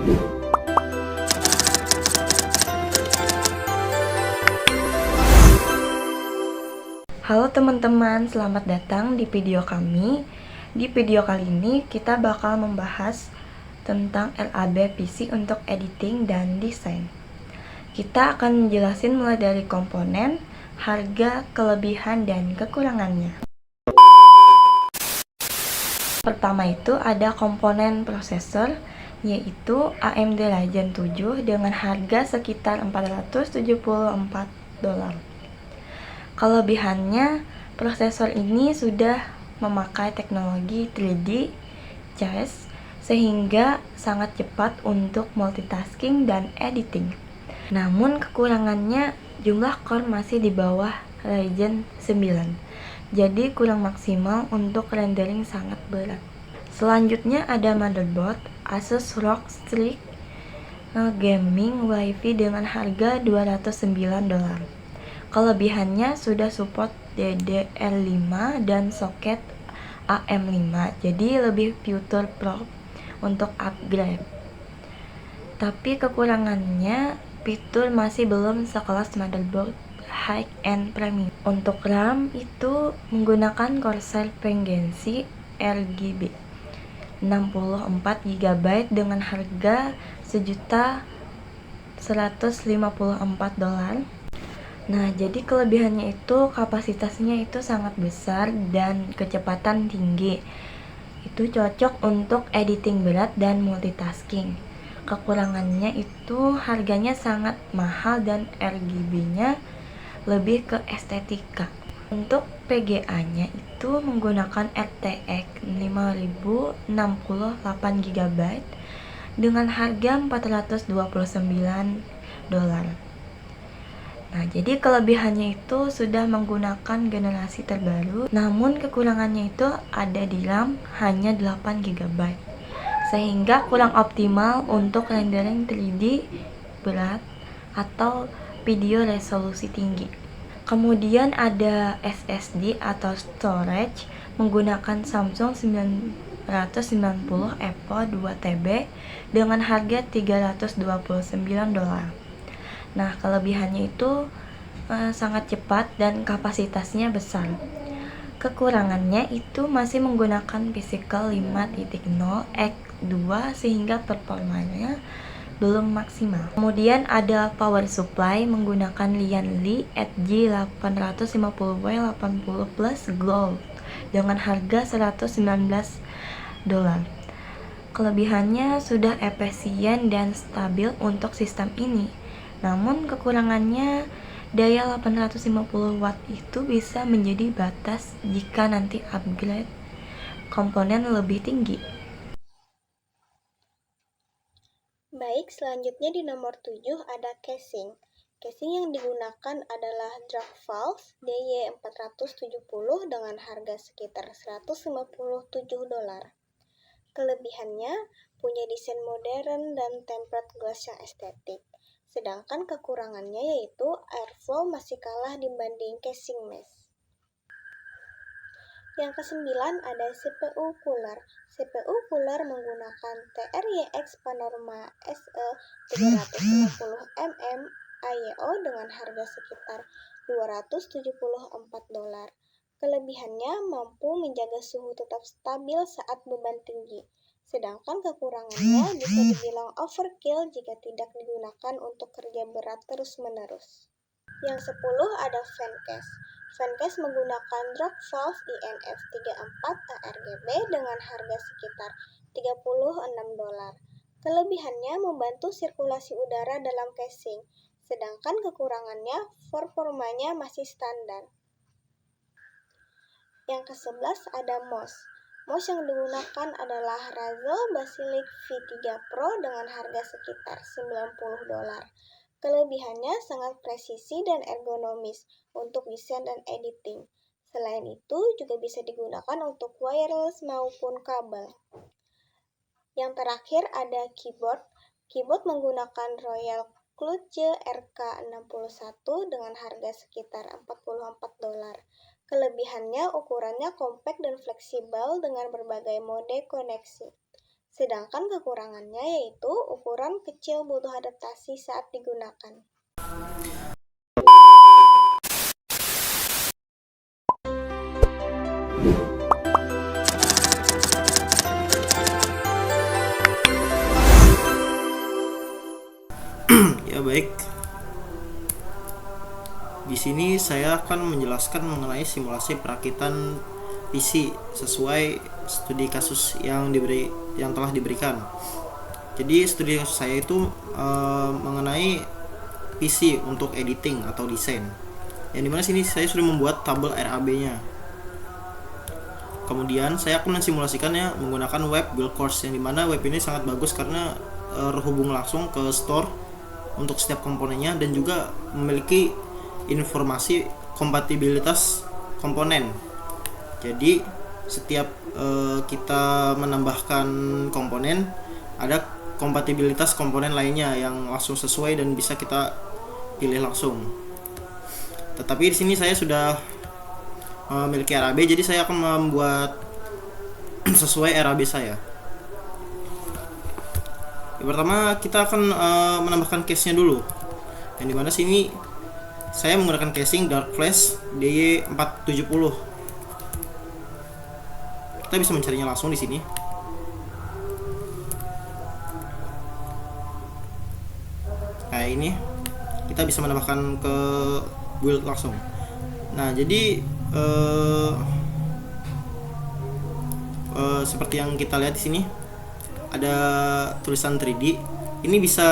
Halo teman-teman, selamat datang di video kami. Di video kali ini kita bakal membahas tentang lab PC untuk editing dan desain. Kita akan menjelasin mulai dari komponen, harga, kelebihan, dan kekurangannya. Pertama itu ada komponen prosesor, yaitu AMD Ryzen 7 dengan harga sekitar $474. Kelebihannya, prosesor ini sudah memakai teknologi 3D chess sehingga sangat cepat untuk multitasking dan editing. Namun kekurangannya, jumlah core masih di bawah Ryzen 9, jadi kurang maksimal untuk rendering sangat berat. Selanjutnya ada motherboard Asus ROG Strix Gaming Wi-Fi dengan harga $209. Kelebihannya sudah support DDR5 dan soket AM5, jadi lebih future proof untuk upgrade. Tapi kekurangannya, fitur masih belum sekelas motherboard high-end premium. Untuk RAM itu menggunakan Corsair Vengeance RGB 64GB dengan harga $1.154. Nah, jadi kelebihannya itu kapasitasnya itu sangat besar dan kecepatan tinggi. Itu cocok untuk editing berat dan multitasking. Kekurangannya itu harganya sangat mahal dan RGB-nya lebih ke estetika. Untuk PGA-nya itu menggunakan RTX 5068GB dengan harga $429. Nah, jadi kelebihannya itu sudah menggunakan generasi terbaru, namun kekurangannya itu ada di RAM hanya 8GB, sehingga kurang optimal untuk rendering 3D berat atau video resolusi tinggi. Kemudian ada SSD atau storage menggunakan Samsung 990 EVO 2TB dengan harga $329. Nah, kelebihannya itu sangat cepat dan kapasitasnya besar. Kekurangannya itu masih menggunakan Physical 5.0 X2 sehingga performanya belum maksimal. Kemudian ada power supply menggunakan Lian Li Edge 850W 80 plus Gold dengan harga $119. Kelebihannya sudah efisien dan stabil untuk sistem ini. Namun kekurangannya, daya 850 watt itu bisa menjadi batas jika nanti upgrade komponen lebih tinggi. Baik, selanjutnya di nomor 7 ada casing. Casing yang digunakan adalah drag valve DY470 dengan harga sekitar $157. Kelebihannya, punya desain modern dan tempered glass yang estetik. Sedangkan kekurangannya yaitu airflow masih kalah dibanding casing mesh. Yang kesembilan ada CPU cooler. CPU cooler menggunakan TRYX Panorama SE 350mm IEO dengan harga sekitar $274. Kelebihannya mampu menjaga suhu tetap stabil saat beban tinggi. Sedangkan kekurangannya bisa dibilang overkill jika tidak digunakan untuk kerja berat terus-menerus. Yang 10 ada fancase. Fancase menggunakan drop valve INF 34 ARGB dengan harga sekitar $36. Kelebihannya membantu sirkulasi udara dalam casing, sedangkan kekurangannya performanya masih standar. Yang ke-11 ada mouse. Mouse yang digunakan adalah Razer Basilisk V3 Pro dengan harga sekitar $90. Kelebihannya sangat presisi dan ergonomis untuk desain dan editing. Selain itu, juga bisa digunakan untuk wireless maupun kabel. Yang terakhir ada keyboard. Keyboard menggunakan Royal Kludge RK61 dengan harga sekitar $44. Kelebihannya ukurannya kompak dan fleksibel dengan berbagai mode koneksi. Sedangkan kekurangannya yaitu ukuran kecil butuh adaptasi saat digunakan. Ya baik, di sini saya akan menjelaskan mengenai simulasi perakitan PC sesuai studi kasus yang telah diberikan. Jadi studi kasus saya itu mengenai PC untuk editing atau desain. Yang dimana sini saya sudah membuat tabel RAB-nya. Kemudian saya akan mensimulasikannya menggunakan web build course, yang dimana web ini sangat bagus karena terhubung langsung ke store untuk setiap komponennya dan juga memiliki informasi kompatibilitas komponen. Jadi setiap kita menambahkan komponen, ada kompatibilitas komponen lainnya yang langsung sesuai dan bisa kita pilih langsung. Tetapi di sini saya sudah memiliki RAB, jadi saya akan membuat sesuai RAB saya. Yang pertama kita akan menambahkan case-nya dulu. Yang dimana sini saya menggunakan casing Dark Flash DY470. Kita bisa mencarinya langsung di sini. Kayak ini, kita bisa menambahkan ke build langsung. Nah, jadi seperti yang kita lihat di sini ada tulisan 3D. Ini bisa,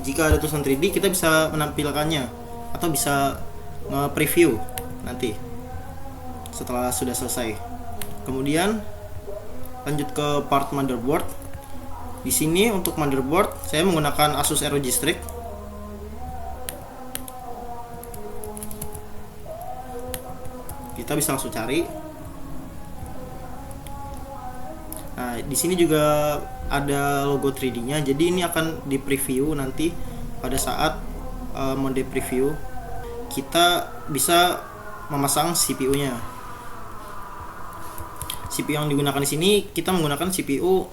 jika ada tulisan 3D kita bisa menampilkannya atau bisa nge-preview nanti setelah sudah selesai. Kemudian lanjut ke part motherboard. Di sini untuk motherboard saya menggunakan Asus ROG Strix. Kita bisa langsung cari. Nah, di sini juga ada logo 3D-nya. Jadi ini akan di preview nanti pada saat mode preview kita bisa memasang CPU-nya. CPU yang digunakan di sini kita menggunakan CPU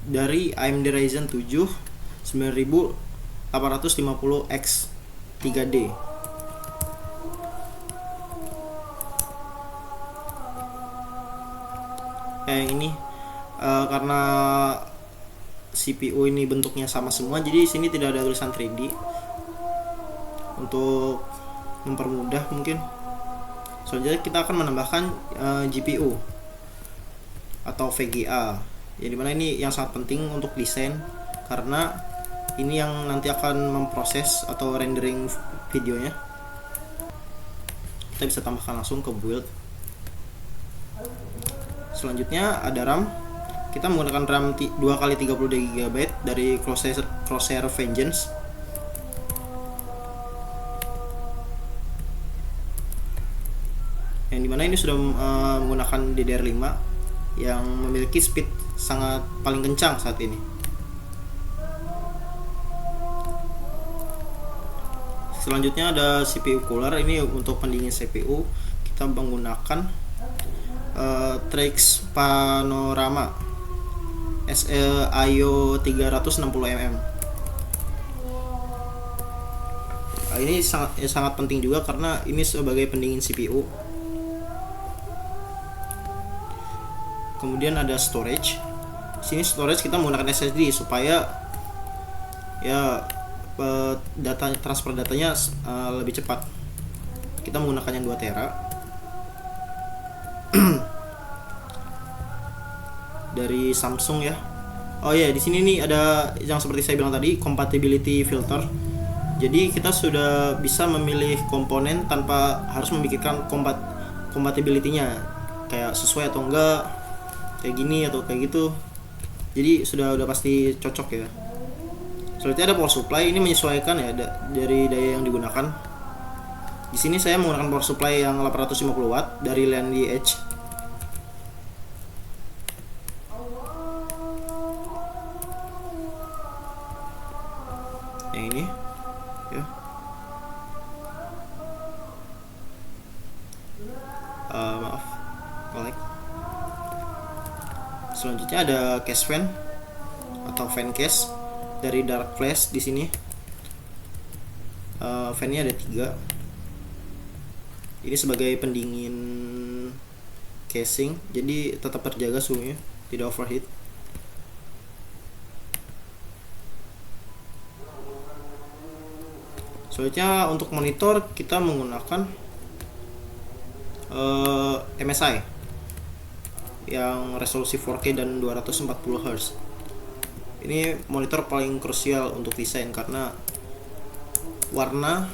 dari AMD Ryzen 7 9850X 3D. Yang ini karena CPU ini bentuknya sama semua, jadi di sini tidak ada tulisan 3D. Untuk mempermudah mungkin, selanjutnya kita akan menambahkan GPU atau VGA. Jadi mana ini yang sangat penting untuk desain, karena ini yang nanti akan memproses atau rendering videonya. Kita bisa tambahkan langsung ke build. Selanjutnya ada RAM. Kita menggunakan RAM 2x32 GB dari Crosshair Vengeance. Yang dimana ini sudah menggunakan DDR5 yang memiliki speed sangat paling kencang saat ini. Selanjutnya ada CPU cooler. Ini untuk pendingin CPU. Kita menggunakan Trax Panorama IO 360mm. Ini sangat penting juga karena ini sebagai pendingin CPU. Kemudian ada storage. Sini storage kita menggunakan SSD supaya ya transfer datanya lebih cepat. Kita menggunakan yang 2 tera. Dari Samsung ya. Oh ya, di sini nih ada yang seperti saya bilang tadi, compatibility filter. Jadi kita sudah bisa memilih komponen tanpa harus memikirkan compatibility-nya, kayak sesuai atau enggak, kayak gini atau kayak gitu. Jadi sudah pasti cocok ya. Selanjutnya ada power supply. Ini menyesuaikan ya dari daya yang digunakan. Di sini saya menggunakan power supply yang 850 watt dari Landy Edge. Yang ini ya. Maaf, collect. Selanjutnya ada case fan atau fan case dari Dark Flash di sini. Fan-nya ada 3. Ini sebagai pendingin casing, jadi tetap terjaga suhunya, tidak overheat. Selanjutnya untuk monitor kita menggunakan MSI yang resolusi 4K dan 240 Hz. Ini monitor paling krusial untuk desain karena warna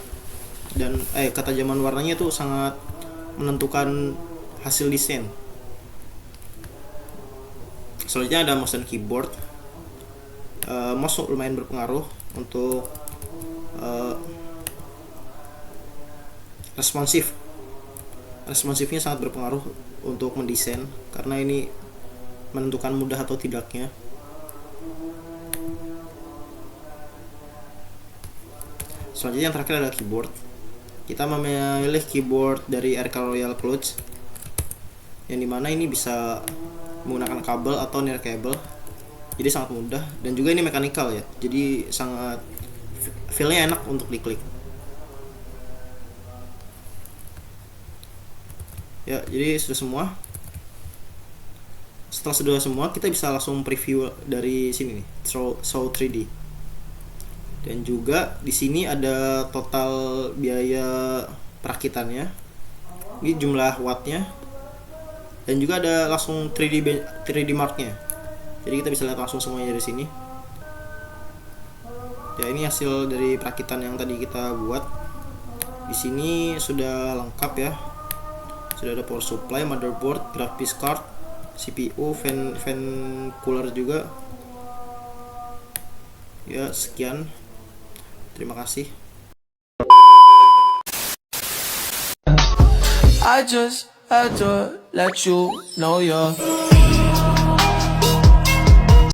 dan ketajaman warnanya itu sangat menentukan hasil desain. Selanjutnya ada motion keyboard. Mouse lumayan berpengaruh untuk responsifnya sangat berpengaruh untuk mendesain karena ini menentukan mudah atau tidaknya. Selanjutnya yang terakhir adalah keyboard. Kita memilih keyboard dari RK Royal Clutch, yang dimana ini bisa menggunakan kabel atau near cable, jadi sangat mudah, dan juga ini mechanical ya, jadi sangat feel-nya enak untuk diklik. Ya, jadi sudah semua. Setelah sudah semua, kita bisa langsung preview dari sini nih, Show 3D. Dan juga di sini ada total biaya perakitannya, ini jumlah wattnya, dan juga ada langsung 3D marknya. Jadi kita bisa lihat langsung semuanya dari sini. Ya, ini hasil dari perakitan yang tadi kita buat. Di sini sudah lengkap ya. Sudah ada power supply, motherboard, graphics card, CPU, fan cooler juga. Ya, sekian. Terima kasih. I just had to let you know you're